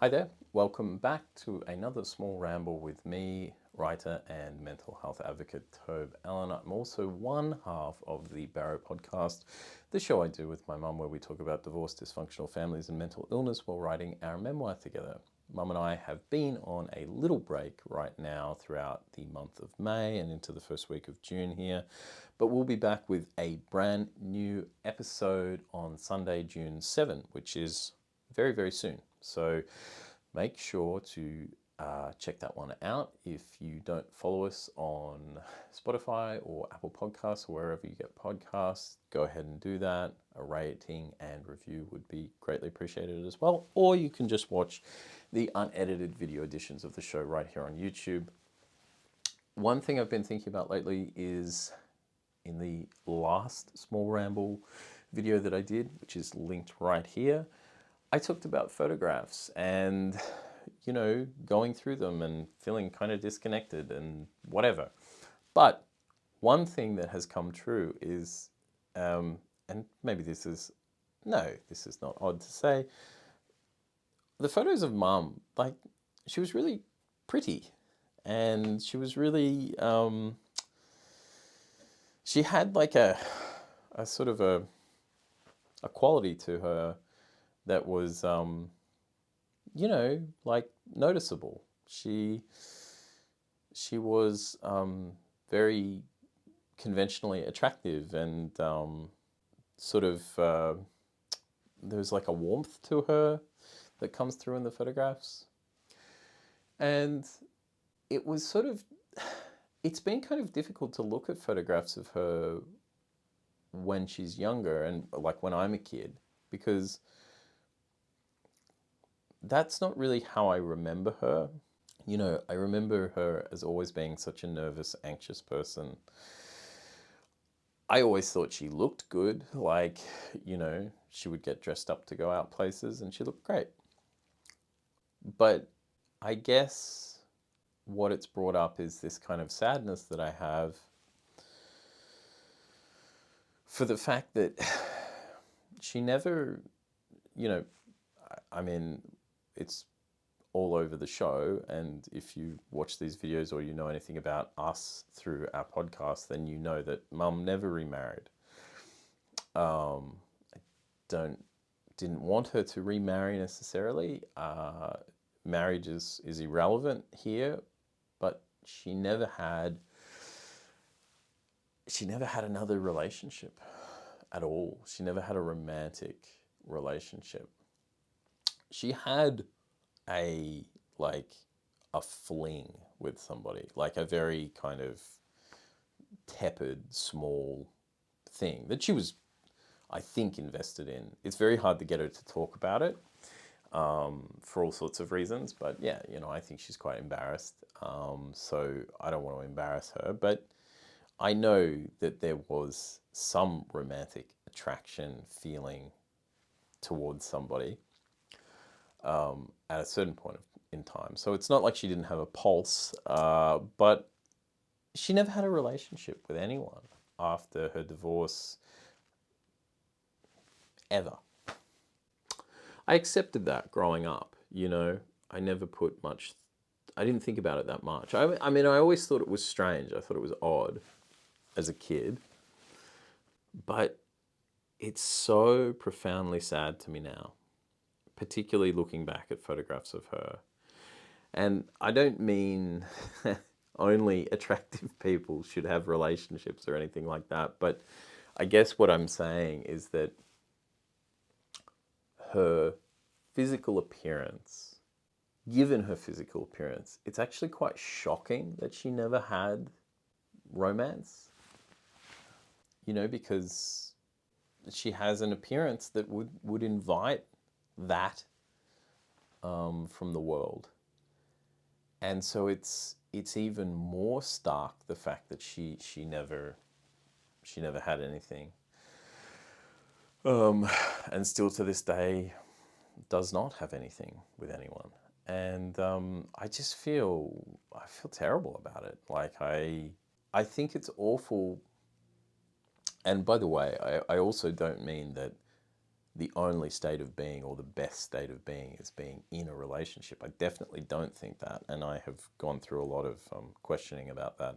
Hi there, welcome back to another small ramble with me, writer and mental health advocate Tobe Allen. I'm also one half of the BARROW Podcast, the show I do with my mum where we talk about divorce, dysfunctional families and mental illness while writing our memoir together. Mum and I have been on a little break right now throughout the month of May and into the first week of June here, but we'll be back with a brand new episode on Sunday, June 7, which is very, very soon. So make sure to check that one out. If you don't follow us on Spotify or Apple Podcasts or wherever you get podcasts, go ahead and do that. A rating and review would be greatly appreciated as well. Or you can just watch the unedited video editions of the show right here on YouTube. One thing I've been thinking about lately is in the last small ramble video that I did, which is linked right here, I talked about photographs and, going through them and feeling kind of disconnected and whatever. But one thing that has come true is, and maybe this is not odd to say, the photos of Mum, she was really pretty and she was really, she had like a sort of a quality to her that was, noticeable. She was very conventionally attractive and there's like a warmth to her that comes through in the photographs. And it was it's been kind of difficult to look at photographs of her when she's younger and like when I'm a kid, because that's not really how I remember her. I remember her as always being such a nervous, anxious person. I always thought she looked good, she would get dressed up to go out places and she looked great. But I guess what it's brought up is this kind of sadness that I have for the fact that she never, it's all over the show, and if you watch these videos or you know anything about us through our podcast, then you know that Mum never remarried. I didn't want her to remarry necessarily. Marriage is irrelevant here, but she never had another relationship at all. She never had a romantic relationship. She had a fling with somebody, like a very kind of tepid, small thing that she was, I think, invested in. It's very hard to get her to talk about it for all sorts of reasons, but yeah, I think she's quite embarrassed. So I don't want to embarrass her, but I know that there was some romantic attraction, feeling towards somebody at a certain point in time. So it's not like she didn't have a pulse, but she never had a relationship with anyone after her divorce, ever. I accepted that growing up, I never put much, I didn't think about it that much. I always thought it was strange. I thought it was odd as a kid, but it's so profoundly sad to me now, particularly looking back at photographs of her. And I don't mean only attractive people should have relationships or anything like that, but I guess what I'm saying is that her physical appearance, given her physical appearance, it's actually quite shocking that she never had romance, because she has an appearance that would invite that from the world. And so it's even more stark, the fact that she never had anything, and still to this day does not have anything with anyone. And I feel terrible about it. I think it's awful. And by the way, I also don't mean that the only state of being or the best state of being is being in a relationship. I definitely don't think that, and I have gone through a lot of questioning about that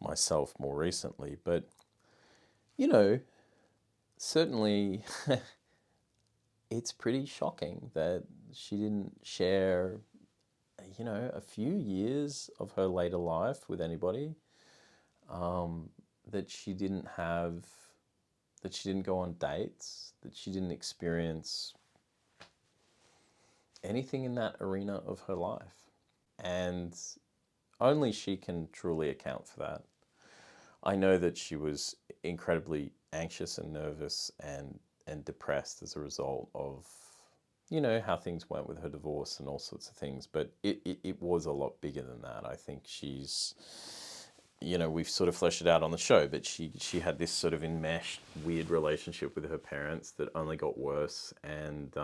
myself more recently. But, you know, certainly it's pretty shocking that she didn't share, you know, a few years of her later life with anybody, that she didn't go on dates, that she didn't experience anything in that arena of her life. And only she can truly account for that. I know that she was incredibly anxious and nervous and depressed as a result of, you know, how things went with her divorce and all sorts of things. But it was a lot bigger than that. I think she's, you know, we've sort of fleshed it out on the show, but she had this sort of enmeshed, weird relationship with her parents that only got worse, and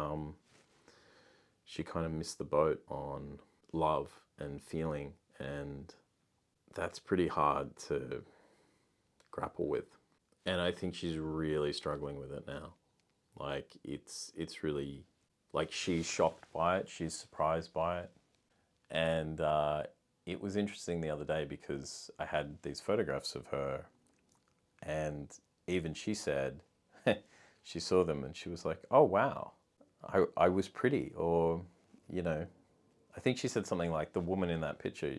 she kind of missed the boat on love and feeling, and that's pretty hard to grapple with. And I think she's really struggling with it now. Like, it's really, like, she's shocked by it, she's surprised by it. And it was interesting the other day because I had these photographs of her, and even she said, she saw them and she was like, oh wow, I was pretty. Or, you know, I think she said something like, the woman in that picture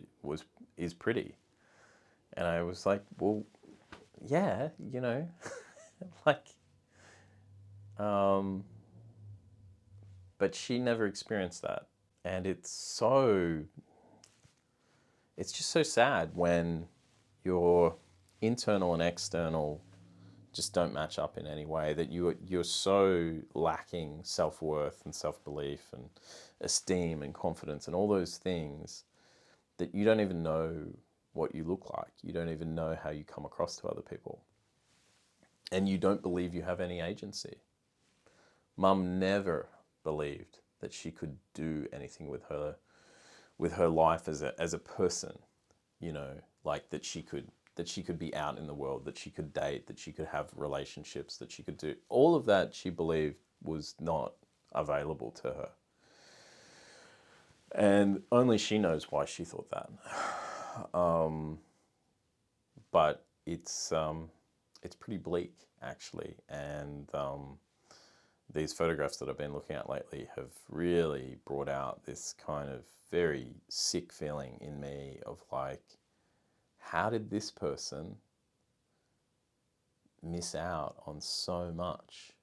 is pretty. And I was like, well, yeah, you know, like, but she never experienced that. And it's just so sad when your internal and external just don't match up in any way, that you're so lacking self-worth and self-belief and esteem and confidence and all those things that you don't even know what you look like. You don't even know how you come across to other people. And you don't believe you have any agency. Mum never believed that she could do anything with her life as a person, you know, like that she could be out in the world, that she could date, that she could have relationships, that she could do all of that. She believed was not available to her, and only she knows why she thought that. But it's pretty bleak, actually, and these photographs that I've been looking at lately have really brought out this kind of very sick feeling in me of like, how did this person miss out on so much?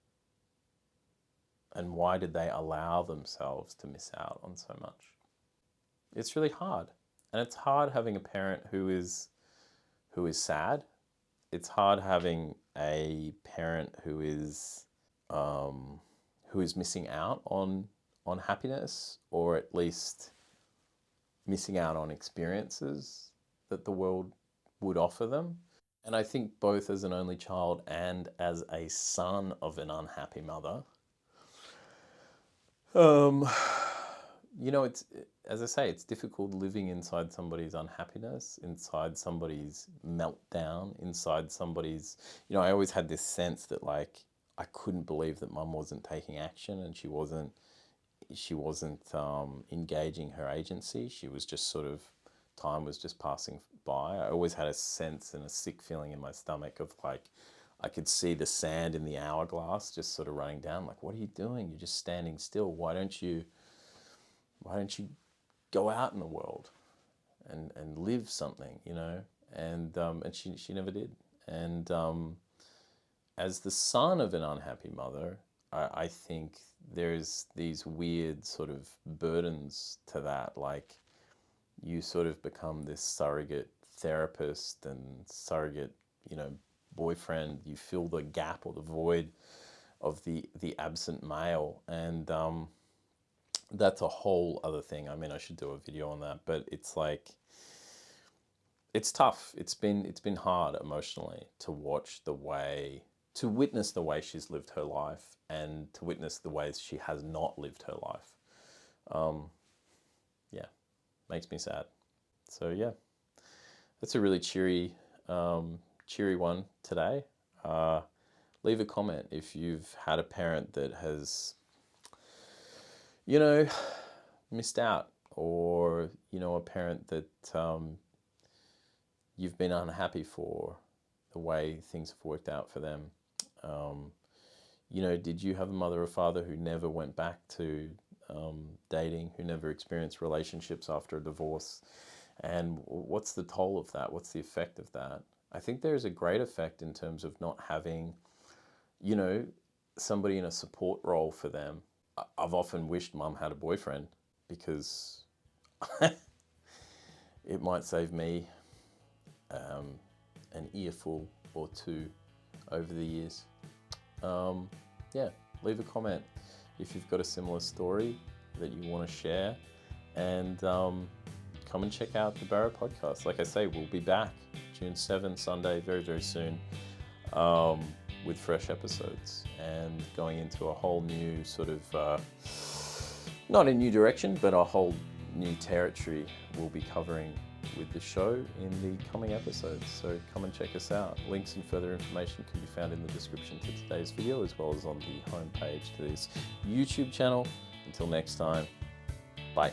And why did they allow themselves to miss out on so much? It's really hard. And it's hard having a parent who is sad. It's hard having a parent who is missing out on happiness, or at least missing out on experiences that the world would offer them. And I think both as an only child and as a son of an unhappy mother, you know, it's, as I say, it's difficult living inside somebody's unhappiness, inside somebody's meltdown, inside somebody's, you know, I always had this sense that, like, I couldn't believe that Mum wasn't taking action, and she wasn't engaging her agency. She was just sort of, time was just passing by. I always had a sense and a sick feeling in my stomach of, like, I could see the sand in the hourglass just sort of running down. Like, what are you doing? You're just standing still. Why don't you go out in the world and live something, you know? And she never did. And as the son of an unhappy mother, I think there's these weird sort of burdens to that. Like, you sort of become this surrogate therapist and surrogate, you know, boyfriend. You fill the gap or the void of the absent male. And that's a whole other thing. I mean, I should do a video on that, but it's like, it's tough. It's been hard emotionally to witness the way she's lived her life, and to witness the ways she has not lived her life. Yeah, makes me sad. So yeah, that's a really cheery one today. leave a comment if you've had a parent that has, missed out, or, a parent that you've been unhappy for the way things have worked out for them. Did you have a mother or father who never went back to dating, who never experienced relationships after a divorce? And what's the toll of that? What's the effect of that? I think there's a great effect in terms of not having, somebody in a support role for them. I've often wished mum had a boyfriend, because it might save me an earful or two over the years. Leave a comment if you've got a similar story that you want to share, and come and check out the Barrow Podcast. Like I say, we'll be back June 7th, Sunday, very, very soon, with fresh episodes, and going into a whole new sort of, not a new direction, but a whole new territory we'll be covering with the show in the coming episodes. So come and check us out. Links and further information can be found in the description to today's video, as well as on the homepage to this YouTube channel. Until next time, bye.